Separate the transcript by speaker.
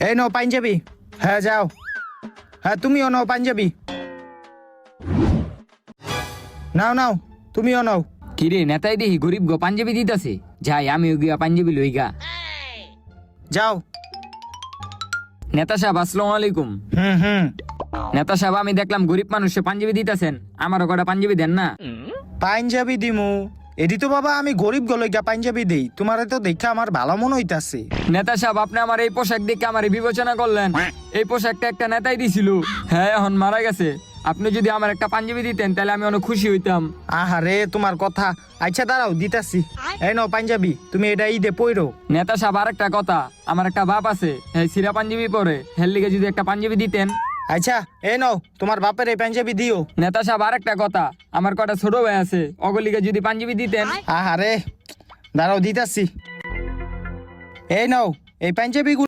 Speaker 1: এই নাও পাঞ্জাবি। হ্যাঁ যাও। হ্যাঁ তুমিও নাও পাঞ্জাবি। নাও নাও, তুমিও নাও।
Speaker 2: কিরে নেতাই দেখি গরিব গো পাঞ্জাবি দিতেছে, যাই আমিও গিয়া পাঞ্জাবি লইগা।
Speaker 1: যাও।
Speaker 2: নেতা সাহেব আসসালামু আলাইকুম।
Speaker 1: হুম।
Speaker 2: নেতা সাহেব আমি দেখলাম গরিব মানুষে পাঞ্জাবি দিতেছেন, আমারও কটা পাঞ্জাবি দেন না।
Speaker 1: পাঞ্জাবি দিমু? এটি তো বাবা আমি গরিব গলইগা পাঞ্জাবি দেই, তোমারে তো দেখে আমার ভালো মনে হইতাছে।
Speaker 2: নেতা সাহেব আপনি আমার এই পোশাক দেখে আমার বিবেচনা করলেন। এই পোশাকটা একটা নেতাই দিছিল, হ্যাঁ এখন মারা গেছে। আপনি যদি আমার একটা পাঞ্জাবি দিতেন তাহলে আমি অনেক খুশি হইতাম।
Speaker 1: আহারে তোমার কথা। আচ্ছা দাঁড়াও দিতাছি। এই নাও পাঞ্জাবি, তুমি এটা ঈদে পইরো।
Speaker 2: নেতা সাহেব আর একটা কথা, আমার একটা বাপ আছে, হ্যাঁ সিরা পাঞ্জাবি পরে, হের লিগে যদি একটা পাঞ্জাবি দিতেন।
Speaker 1: আচ্ছা এই নাও তোমার বাপের এই পাঞ্জাবি দিও।
Speaker 2: নেতা সাহেব আর একটা কথা, আমার কটা ছোট ভাই আছে, অগলিগে যদি পাঞ্জাবি দিতেন।
Speaker 1: আহারে দাঁড়াও দিতাছি। এই নাও এই পাঞ্জাবি।